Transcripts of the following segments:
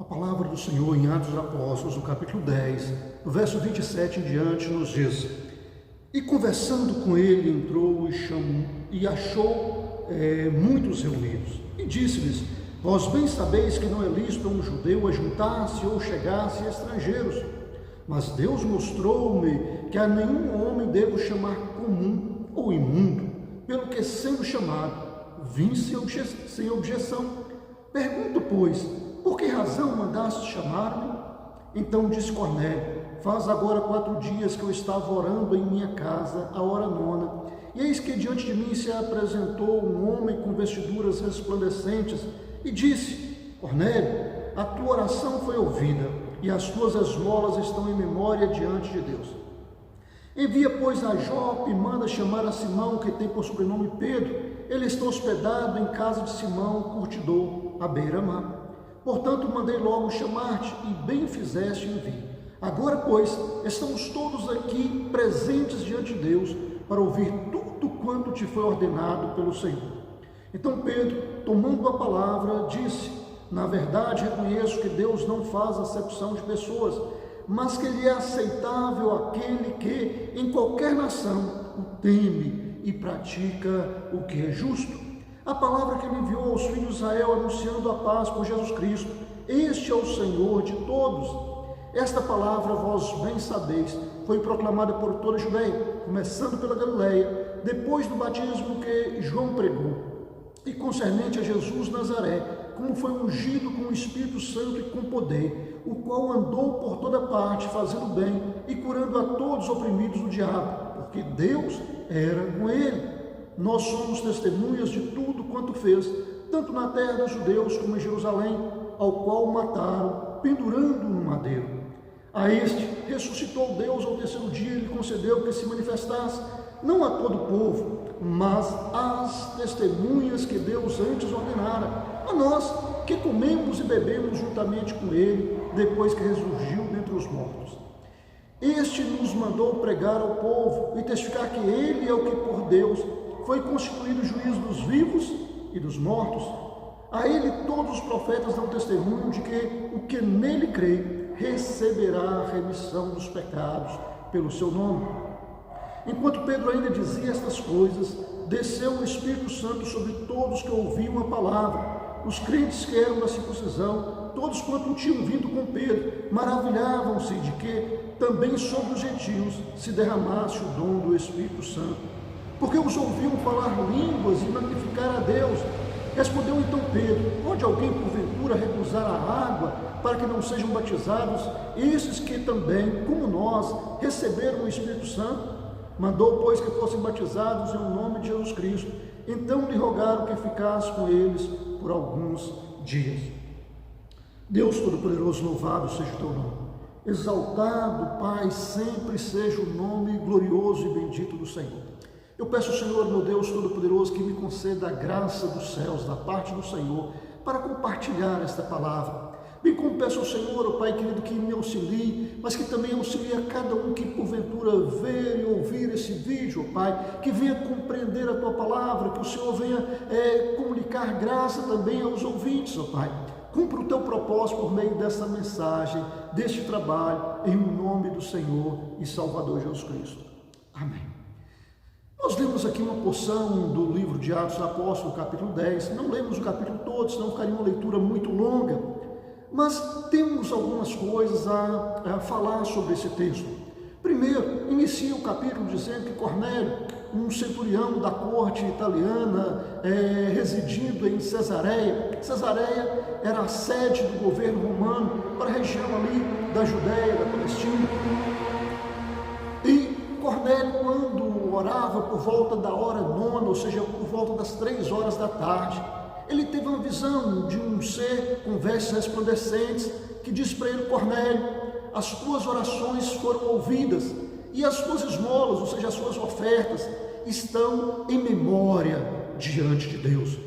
A palavra do Senhor em Atos dos Apóstolos, no capítulo 10, no verso 27 em diante, nos diz: E conversando com ele, entrou e achou muitos reunidos. E disse-lhes: Vós bem sabeis que não é lícito a um judeu ajuntar-se ou chegar-se a estrangeiros. Mas Deus mostrou-me que a nenhum homem devo chamar comum ou imundo, pelo que, sendo chamado, vim sem objeção. Pergunto, pois, por que razão mandaste chamar-me? Então disse Cornélio: Faz agora 4 dias que eu estava orando em minha casa, a hora 9, e eis que diante de mim se apresentou um homem com vestiduras resplandecentes, e disse: Cornélio, a tua oração foi ouvida, e as tuas esmolas estão em memória diante de Deus. Envia, pois, a Jope e manda chamar a Simão, que tem por sobrenome Pedro. Ele está hospedado em casa de Simão, curtidor, à beira-mar. Portanto, mandei logo chamar-te, e bem fizeste em vir. Agora, pois, estamos todos aqui presentes diante de Deus, para ouvir tudo quanto te foi ordenado pelo Senhor. Então Pedro, tomando a palavra, disse: Na verdade, reconheço que Deus não faz acepção de pessoas, mas que Ele é aceitável aquele que, em qualquer nação, o teme e pratica o que é justo. A palavra que Ele enviou aos filhos de Israel, anunciando a paz por Jesus Cristo. Este é o Senhor de todos. Esta palavra, vós bem sabeis, foi proclamada por toda a Judeia, começando pela Galileia, depois do batismo que João pregou, e concernente a Jesus Nazaré, como foi ungido com o Espírito Santo e com poder, o qual andou por toda parte, fazendo bem e curando a todos os oprimidos do diabo, porque Deus era com ele. Nós somos testemunhas de tudo quanto fez, tanto na terra dos judeus como em Jerusalém, ao qual o mataram, pendurando-o no madeiro. A este ressuscitou Deus ao 3º dia e lhe concedeu que se manifestasse, não a todo o povo, mas às testemunhas que Deus antes ordenara, a nós que comemos e bebemos juntamente com ele, depois que ressurgiu dentre os mortos. Este nos mandou pregar ao povo e testificar que ele é o que por Deus foi constituído juiz dos vivos e dos mortos. A ele todos os profetas dão testemunho de que o que nele crê receberá a remissão dos pecados pelo seu nome. Enquanto Pedro ainda dizia estas coisas, desceu o Espírito Santo sobre todos que ouviam a palavra. Os crentes que eram da circuncisão, todos quanto tinham vindo com Pedro, maravilhavam-se de que também sobre os gentios se derramasse o dom do Espírito Santo, porque os ouviam falar línguas e magnificar a Deus. Respondeu então Pedro: Pode alguém porventura recusar a água para que não sejam batizados esses que também, como nós, receberam o Espírito Santo? Mandou, pois, que fossem batizados em nome de Jesus Cristo. Então lhe rogaram que ficasse com eles por alguns dias. Deus Todo-Poderoso, louvado seja o teu nome. Exaltado, Pai, sempre seja o nome glorioso e bendito do Senhor. Eu peço ao Senhor, meu Deus Todo-Poderoso, que me conceda a graça dos céus, da parte do Senhor, para compartilhar esta palavra. Bem como peço ao Senhor, ó Pai querido, que me auxilie, mas que também auxilie a cada um que porventura ver e ouvir esse vídeo, ó Pai, que venha compreender a Tua palavra, que o Senhor venha comunicar graça também aos ouvintes, ó Pai. Cumpra o Teu propósito por meio dessa mensagem, deste trabalho, em nome do Senhor e Salvador Jesus Cristo. Amém. Nós lemos aqui uma porção do livro de Atos dos Apóstolos, capítulo 10. Não lemos o capítulo todo, senão ficaria uma leitura muito longa. Mas temos algumas coisas a falar sobre esse texto. Primeiro, inicia o capítulo dizendo que Cornélio, um centurião da corte italiana, residindo em Cesareia. Cesareia era a sede do governo romano para a região ali da Judéia, da Palestina. E Cornélio, quando orava por volta da hora 9, ou seja, por volta das 3 horas da tarde, ele teve uma visão de um ser com vestes resplandecentes que disse para ele: Cornélio, as tuas orações foram ouvidas e as tuas esmolas, ou seja, as suas ofertas, estão em memória diante de Deus.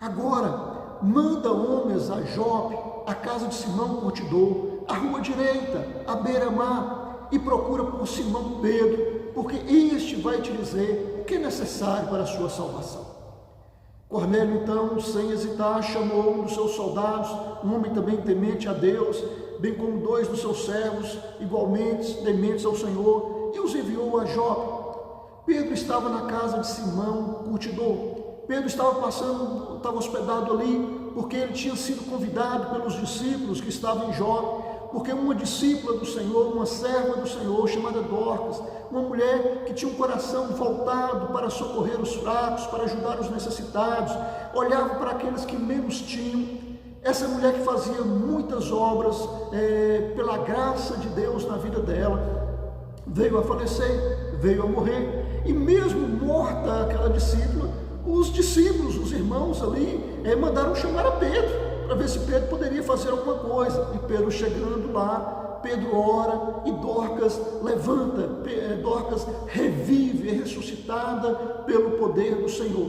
Agora, manda homens a Jope, a casa de Simão curtidor, à rua direita, à beira-mar, e procura por Simão Pedro, porque este vai te dizer o que é necessário para a sua salvação. Cornélio, então, sem hesitar, chamou um dos seus soldados, um homem também temente a Deus, bem como 2 dos seus servos, igualmente tementes ao Senhor, e os enviou a Jope. Pedro estava na casa de Simão, curtidor. Pedro estava hospedado ali, porque ele tinha sido convidado pelos discípulos que estavam em Jope, porque uma discípula do Senhor, uma serva do Senhor, chamada Dorcas, uma mulher que tinha um coração voltado para socorrer os fracos, para ajudar os necessitados, olhava para aqueles que menos tinham. Essa mulher que fazia muitas obras pela graça de Deus na vida dela, veio a falecer, veio a morrer, e mesmo morta aquela discípula, os discípulos, os irmãos ali, mandaram chamar a Pedro, para ver se Pedro poderia fazer alguma coisa. E Pedro chegando lá, Pedro ora e Dorcas levanta, Dorcas revive, é ressuscitada pelo poder do Senhor.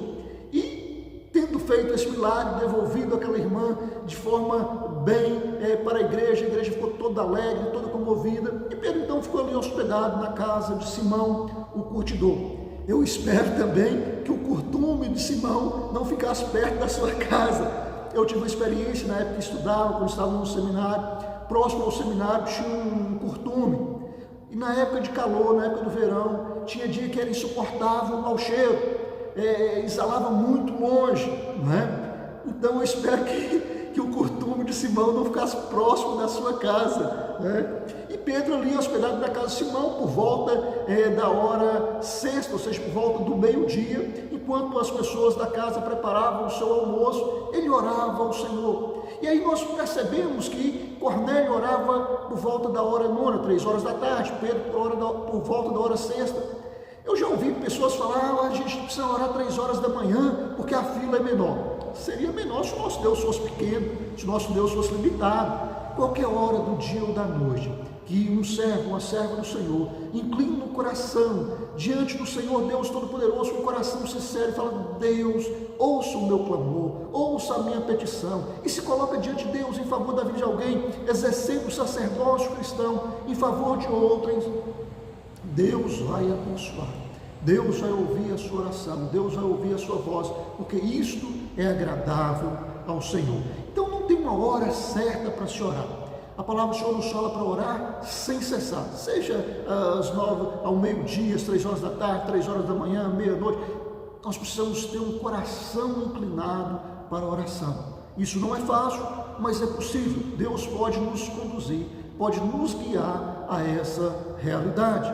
E tendo feito esse milagre, devolvido aquela irmã de forma bem para a igreja ficou toda alegre, toda comovida, e Pedro então ficou ali hospedado na casa de Simão, o curtidor. Eu espero também que o curtume de Simão não ficasse perto da sua casa. Eu tive uma experiência na época que estudava, quando estava no seminário, próximo ao seminário tinha um curtume, e na época de calor, na época do verão, tinha dia que era insuportável o mau cheiro, exalava muito longe, não é? Então eu espero que o curtume de Simão não ficasse próximo da sua casa, né? E Pedro ali hospedado na casa de Simão por volta da hora sexta, ou seja, por volta do meio-dia, enquanto as pessoas da casa preparavam o seu almoço, ele orava ao Senhor. E aí nós percebemos que Cornélio orava por volta da hora nona, 3 horas da tarde, Pedro por volta da hora sexta. Eu já ouvi pessoas falar, a gente precisa orar 3 horas da manhã, porque a fila é menor. Seria menor se o nosso Deus fosse pequeno, se o nosso Deus fosse limitado. Qualquer hora do dia ou da noite, que um servo, uma serva do Senhor, inclina o coração diante do Senhor Deus Todo-Poderoso, com o coração sincero, e fala: Deus, ouça o meu clamor, ouça a minha petição, e se coloca diante de Deus em favor da vida de alguém, exercendo o sacerdócio cristão em favor de outros, Deus vai abençoar, Deus vai ouvir a sua oração, Deus vai ouvir a sua voz, porque isto é agradável ao Senhor. Então não tem uma hora certa para se orar. A palavra do Senhor nos fala para orar sem cessar, seja às 9, ao meio-dia, às 3 horas da tarde, 3 horas da manhã, meia-noite. Nós precisamos ter um coração inclinado para a oração. Isso não é fácil, mas é possível. Deus pode nos conduzir, pode nos guiar a essa realidade.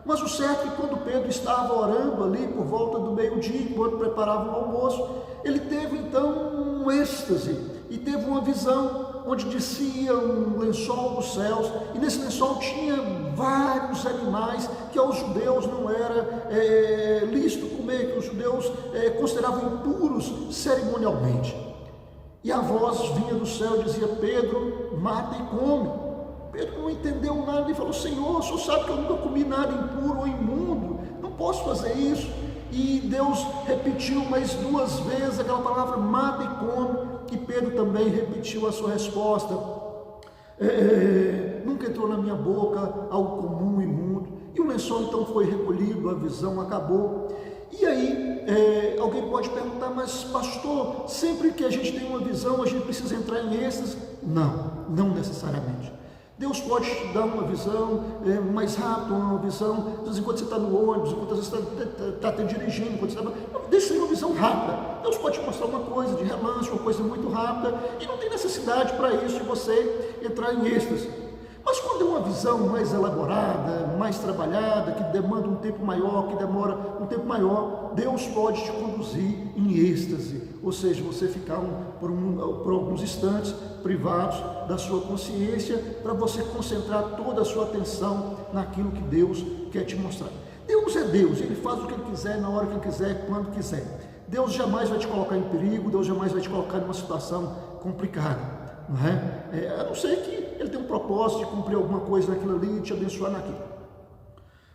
Mas o certo é que quando Pedro estava orando ali por volta do meio-dia, enquanto preparava o almoço, ele teve então um êxtase e teve uma visão onde descia um lençol dos céus, e nesse lençol tinha vários animais que aos judeus não era lícito comer, que os judeus consideravam impuros cerimonialmente. E a voz vinha do céu e dizia: Pedro, mata e come. Pedro não entendeu nada e falou: Senhor, o Senhor sabe que eu nunca comi nada impuro ou imundo, não posso fazer isso. E Deus repetiu mais 2 vezes aquela palavra: mata e come. E Pedro também repetiu a sua resposta: nunca entrou na minha boca algo comum, imundo. E o lençol então foi recolhido, a visão acabou. E aí alguém pode perguntar: mas pastor, sempre que a gente tem uma visão, a gente precisa entrar em êxtase? Não necessariamente. Deus pode te dar uma visão mais rápida, uma visão, às vezes enquanto você está no ônibus, enquanto às vezes você está dirigindo, enquanto você deixa ser uma visão rápida. Deus pode te mostrar uma coisa de relance, uma coisa muito rápida, e não tem necessidade para isso de você entrar em êxtase. Mas quando é uma visão mais elaborada, mais trabalhada, que demanda um tempo maior, que demora um tempo maior, Deus pode te conduzir em êxtase, ou seja, você ficar por alguns instantes privados da sua consciência, para você concentrar toda a sua atenção naquilo que Deus quer te mostrar. Deus é Deus, Ele faz o que Ele quiser, na hora que Ele quiser, quando quiser. Deus jamais vai te colocar em perigo, Deus jamais vai te colocar em uma situação complicada, não é? A não ser que Ele tenha um propósito de cumprir alguma coisa naquilo ali e te abençoar naquilo.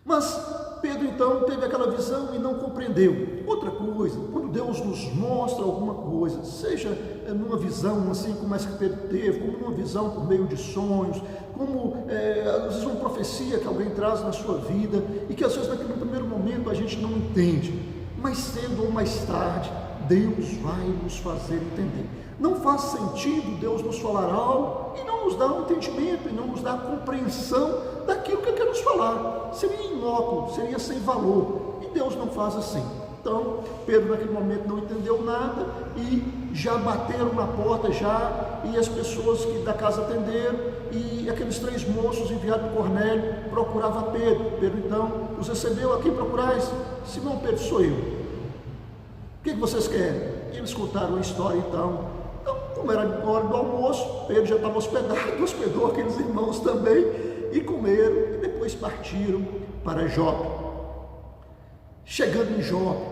Mas Pedro então teve aquela visão e não compreendeu. Outra coisa, quando Deus nos mostra alguma coisa, seja numa visão assim como essa que Pedro teve, como numa visão por meio de sonhos, como às vezes uma profecia que alguém traz na sua vida, e que às vezes naquele primeiro momento a gente não entende, mas cedo ou mais tarde Deus vai nos fazer entender. Não faz sentido Deus nos falar algo e não nos dar um entendimento, e não nos dar a compreensão daquilo que Ele quer nos falar. Seria inócuo, seria sem valor, e Deus não faz assim. Então, Pedro naquele momento não entendeu nada, e já bateram na porta, e as pessoas que da casa atenderam, e aqueles 3 moços enviados por Cornélio procuravam Pedro. Pedro então os recebeu. A quem procurais? Simão Pedro, sou eu. O que vocês querem? E eles contaram a história então. Como era a hora do almoço, Pedro já estava hospedado, hospedou aqueles irmãos também, e comeram, e depois partiram para Jope. Chegando em Jope,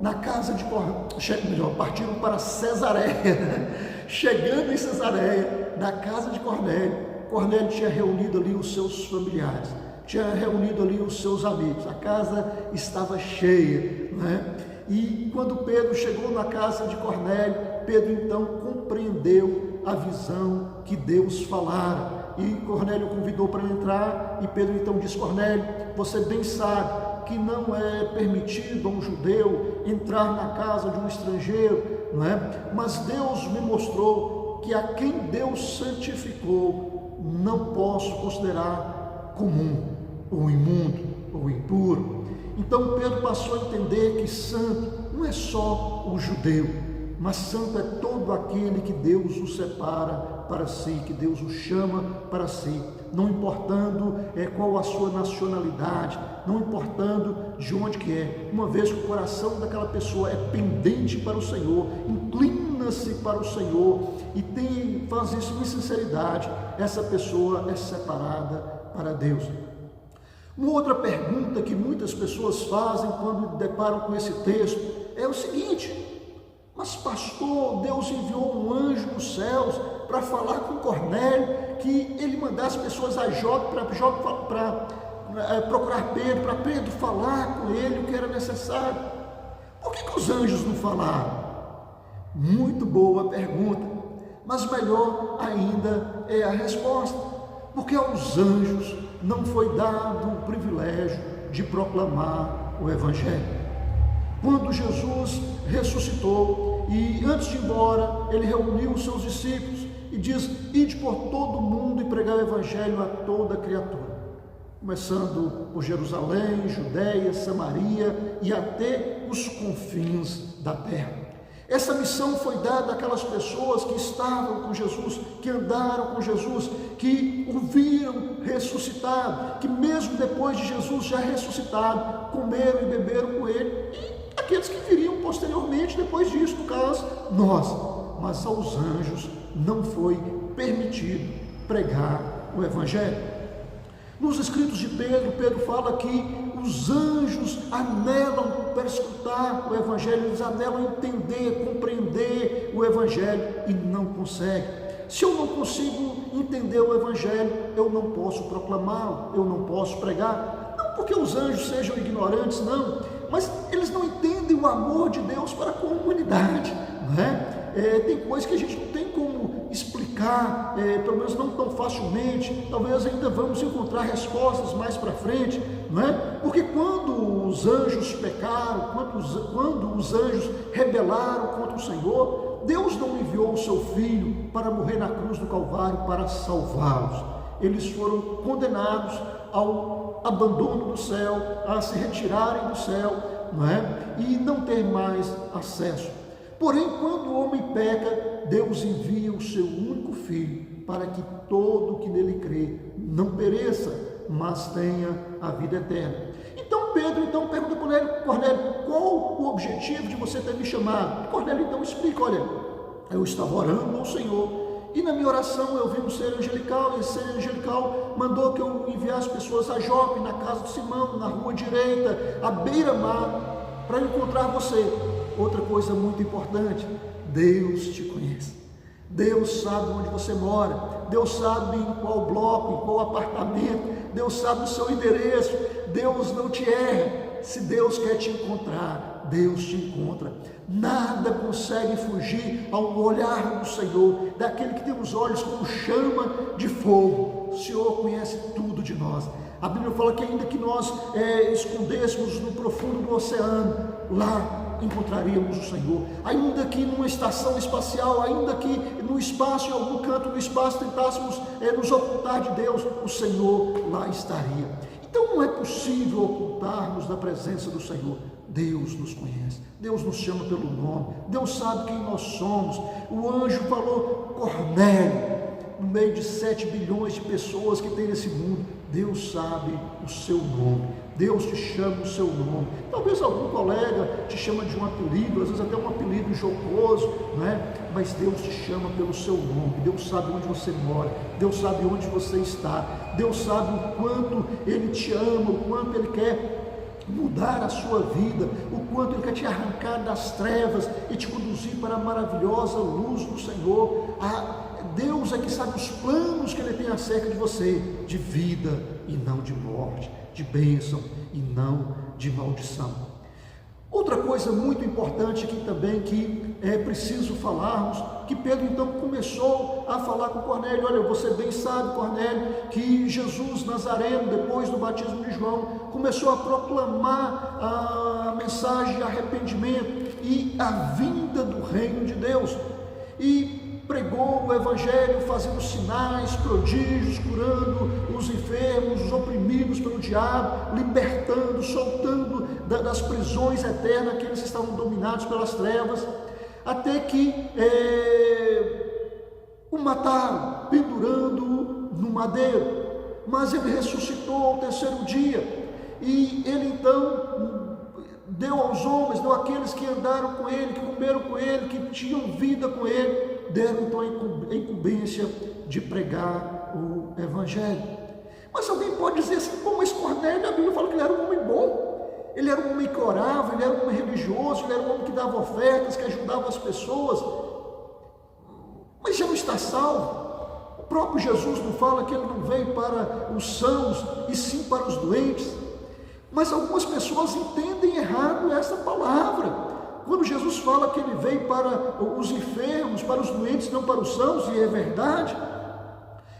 na casa de Cornélio, partiram para Cesareia. Chegando em Cesareia, na casa de Cornélio, Cornélio tinha reunido ali os seus familiares, tinha reunido ali os seus amigos, a casa estava cheia, né? E quando Pedro chegou na casa de Cornélio, Pedro então compreendeu a visão que Deus falara, e Cornélio o convidou para entrar, e Pedro então disse: Cornélio, você bem sabe que não é permitido a um judeu entrar na casa de um estrangeiro, não é? Mas Deus me mostrou que a quem Deus santificou não posso considerar comum, ou imundo, ou impuro. Então Pedro passou a entender que santo não é só o judeu, mas santo é todo aquele que Deus o separa para si, que Deus o chama para si, não importando qual a sua nacionalidade, não importando de onde que é, uma vez que o coração daquela pessoa é pendente para o Senhor, inclina-se para o Senhor e faz isso em sinceridade, essa pessoa é separada para Deus. Uma outra pergunta que muitas pessoas fazem quando deparam com esse texto é o seguinte: mas pastor, Deus enviou um anjo dos céus para falar com Cornélio, que ele mandasse pessoas a Jope para procurar Pedro, para Pedro falar com ele o que era necessário. Por que os anjos não falaram? Muito boa pergunta, mas melhor ainda é a resposta, porque aos anjos não foi dado o privilégio de proclamar o Evangelho. Quando Jesus ressuscitou e antes de ir embora, ele reuniu os seus discípulos e diz: ide por todo o mundo e pregar o Evangelho a toda criatura, começando por Jerusalém, Judeia, Samaria e até os confins da terra. Essa missão foi dada àquelas pessoas que estavam com Jesus, que andaram com Jesus, que o viram ressuscitado, que mesmo depois de Jesus já ressuscitado, comeram e beberam com ele, e aqueles que viriam posteriormente depois disso, no caso, nós. Mas aos anjos não foi permitido pregar o Evangelho. Nos escritos de Pedro, Pedro fala que os anjos anelam para escutar o Evangelho, eles anelam entender, compreender o Evangelho e não conseguem. Se eu não consigo entender o Evangelho, eu não posso proclamá-lo, eu não posso pregar. Não porque os anjos sejam ignorantes, não, mas eles não entendem o amor de Deus para com a humanidade, não é? Tem coisas que a gente não tem como explicar, pelo menos não tão facilmente. Talvez ainda vamos encontrar respostas mais para frente, não é? Porque quando os anjos pecaram, quando os anjos rebelaram contra o Senhor, Deus não enviou o seu Filho para morrer na cruz do Calvário para salvá-los. Eles foram condenados ao abandono do céu, a se retirarem do céu, não é? E não ter mais acesso. Porém, quando o homem peca, Deus envia o seu único Filho para que todo que nele crê não pereça, mas tenha a vida eterna. Então Pedro pergunta para Cornélio, qual o objetivo de você ter me chamado? Cornélio então explica: olha, eu estava orando ao Senhor e na minha oração eu vi um ser angelical, e esse ser angelical mandou que eu enviasse pessoas a Jope, na casa de Simão, na rua direita, à beira-mar, para encontrar você. Outra coisa muito importante: Deus te conhece, Deus sabe onde você mora, Deus sabe em qual bloco, em qual apartamento, Deus sabe o seu endereço, Deus não te erra. Se Deus quer te encontrar, Deus te encontra. Nada consegue fugir ao olhar do Senhor, daquele que tem os olhos como chama de fogo. O Senhor conhece tudo de nós. A Bíblia fala que ainda que nós escondêssemos no profundo do oceano, lá encontraríamos o Senhor. Ainda que numa estação espacial, ainda que no espaço, em algum canto do espaço, tentássemos nos ocultar de Deus, o Senhor lá estaria. Então não é possível ocultarmos da presença do Senhor. Deus nos conhece, Deus nos chama pelo nome, Deus sabe quem nós somos. O anjo falou: Cornélio, no meio de 7 bilhões de pessoas que tem nesse mundo, Deus sabe o seu nome, Deus te chama o seu nome. Talvez algum colega te chama de um apelido, às vezes até um apelido jocoso, não é? Mas Deus te chama pelo seu nome. Deus sabe onde você mora, Deus sabe onde você está, Deus sabe o quanto Ele te ama, o quanto Ele quer mudar a sua vida, o quanto Ele quer te arrancar das trevas e te conduzir para a maravilhosa luz do Senhor. Deus é que sabe os planos que Ele tem acerca de você, de vida e não de morte, de bênção e não de maldição. Outra coisa muito importante aqui também que é preciso falarmos, que Pedro então começou a falar com Cornélio: olha, você bem sabe, Cornélio, que Jesus Nazareno, depois do batismo de João, começou a proclamar a mensagem de arrependimento e a vinda do reino de Deus, e pregou o Evangelho, fazendo sinais, prodígios, curando os enfermos, os oprimidos pelo diabo, libertando, soltando das prisões eternas aqueles que estavam dominados pelas trevas, até que o mataram, pendurando-o no madeiro. Mas ele ressuscitou ao 3º dia, e ele então deu aos homens, deu àqueles que andaram com ele, que comeram com ele, que tinham vida com ele, deram então a incumbência de pregar o Evangelho. Mas alguém pode dizer assim: pô, mas Cornélio, a Bíblia fala que ele era um homem bom, ele era um homem que orava, ele era um homem religioso, ele era um homem que dava ofertas, que ajudava as pessoas, mas já não está salvo. O próprio Jesus não fala que ele não veio para os sãos, e sim para os doentes. Mas algumas pessoas entendem errado essa palavra. Quando Jesus fala que ele veio para os enfermos, para os doentes, não para os sãos, e é verdade.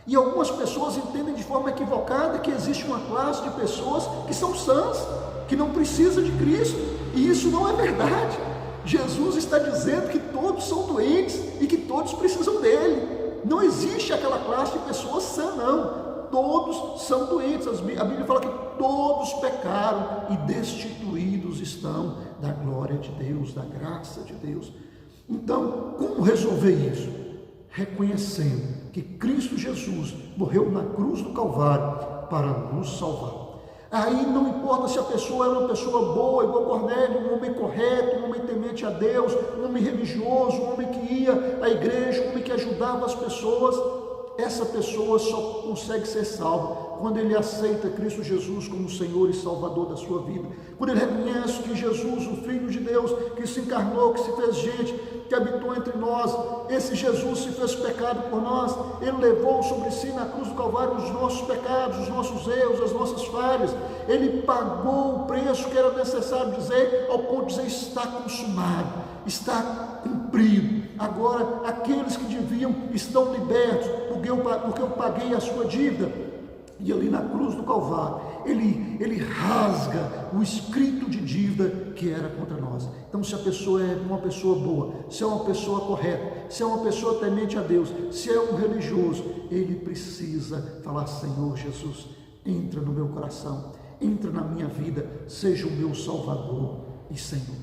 E algumas pessoas entendem de forma equivocada que existe uma classe de pessoas que são sãs, que não precisam de Cristo, e isso não é verdade. Jesus está dizendo que todos são doentes e que todos precisam dele. Não existe aquela classe de pessoas sã, não. Todos são doentes. A Bíblia fala que todos pecaram e destituídos estão da glória de Deus, da graça de Deus. Então, como resolver isso? Reconhecendo que Cristo Jesus morreu na cruz do Calvário para nos salvar. Aí não importa se a pessoa era uma pessoa boa, igual Cornélio, um homem correto, um homem temente a Deus, um homem religioso, um homem que ia à igreja, um homem que ajudava as pessoas. Essa pessoa só consegue ser salva quando ele aceita Cristo Jesus como Senhor e Salvador da sua vida, quando ele reconhece que Jesus, o Filho de Deus, que se encarnou, que se fez gente, que habitou entre nós, esse Jesus se fez pecado por nós, ele levou sobre si na cruz do Calvário os nossos pecados, os nossos erros, as nossas falhas, ele pagou o preço que era necessário dizer, ao ponto de dizer: está consumado, está cumprido. Agora aqueles que deviam estão libertos, porque eu paguei a sua dívida. E ali na cruz do Calvário, ele rasga o escrito de dívida que era contra nós. Então, se a pessoa é uma pessoa boa, se é uma pessoa correta, se é uma pessoa temente a Deus, se é um religioso, ele precisa falar: Senhor Jesus, entra no meu coração, entra na minha vida, seja o meu Salvador e Senhor.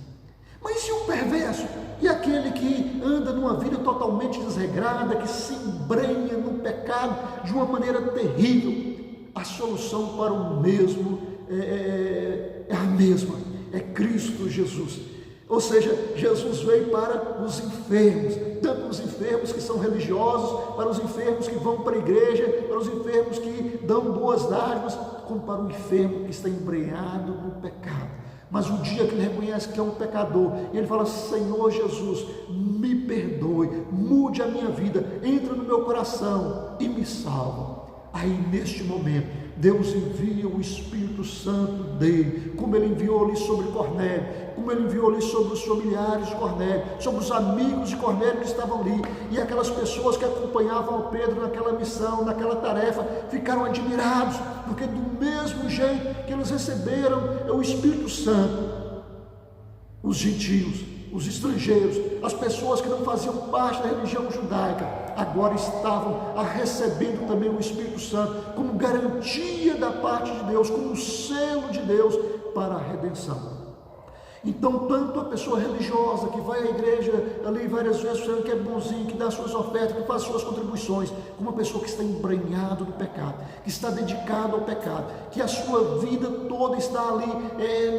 Mas e o perverso? E aquele que anda numa vida totalmente desregrada, que se embrenha no pecado de uma maneira terrível? A solução para o mesmo é a mesma, é Cristo Jesus. Ou seja, Jesus veio para os enfermos, tanto os enfermos que são religiosos, para os enfermos que vão para a igreja, para os enfermos que dão boas dádivas, como para o enfermo que está embrenhado no pecado. Mas o dia que ele reconhece que é um pecador, e ele fala: Senhor Jesus, me perdoe, mude a minha vida, entra no meu coração e me salva. Aí neste momento, Deus envia o Espírito Santo dele, como ele enviou ali sobre Cornélio, como ele enviou ali sobre os familiares de Cornélio, sobre os amigos de Cornélio que estavam ali, e aquelas pessoas que acompanhavam Pedro naquela missão, naquela tarefa, ficaram admirados, porque do mesmo jeito que eles receberam o Espírito Santo, os gentios, os estrangeiros, as pessoas que não faziam parte da religião judaica, agora estavam recebendo também o Espírito Santo como garantia da parte de Deus, como selo de Deus para a redenção. Então, tanto a pessoa religiosa que vai à igreja ali várias vezes, que é bonzinho, que dá suas ofertas, que faz suas contribuições, como a pessoa que está embrenhado no pecado, que está dedicado ao pecado, que a sua vida toda está ali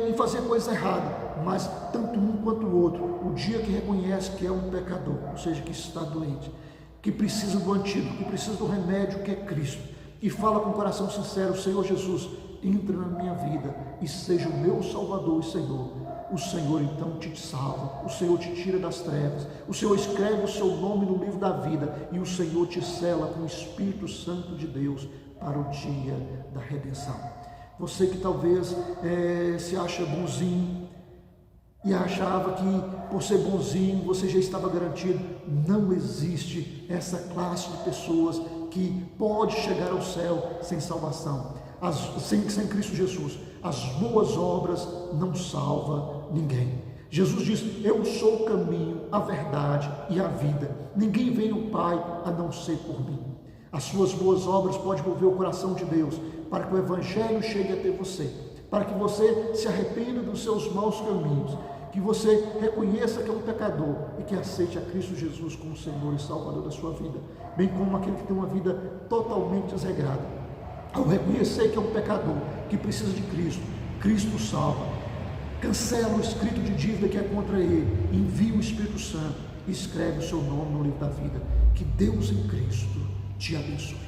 em fazer coisa errada, mas tanto um quanto o outro, o dia que reconhece que é um pecador, ou seja, que está doente, que precisa do antídoto, que precisa do remédio que é Cristo, e fala com o coração sincero: Senhor Jesus, entra na minha vida e seja o meu Salvador e Senhor. O Senhor então te salva, o Senhor te tira das trevas, o Senhor escreve o seu nome no livro da vida e o Senhor te sela com o Espírito Santo de Deus para o dia da redenção. Você que talvez se acha bonzinho e achava que por ser bonzinho você já estava garantido, não existe essa classe de pessoas que pode chegar ao céu sem salvação, sem Cristo Jesus. As boas obras não salvam ninguém. Jesus diz: eu sou o caminho, a verdade e a vida. Ninguém vem ao Pai a não ser por mim. As suas boas obras podem mover o coração de Deus para que o Evangelho chegue até você, para que você se arrependa dos seus maus caminhos, que você reconheça que é um pecador e que aceite a Cristo Jesus como Senhor e Salvador da sua vida, bem como aquele que tem uma vida totalmente desregrada. Ao reconhecer que é um pecador, que precisa de Cristo, Cristo salva, cancela o escrito de dívida que é contra ele, envia o Espírito Santo e escreve o seu nome no livro da vida. Que Deus em Cristo te abençoe.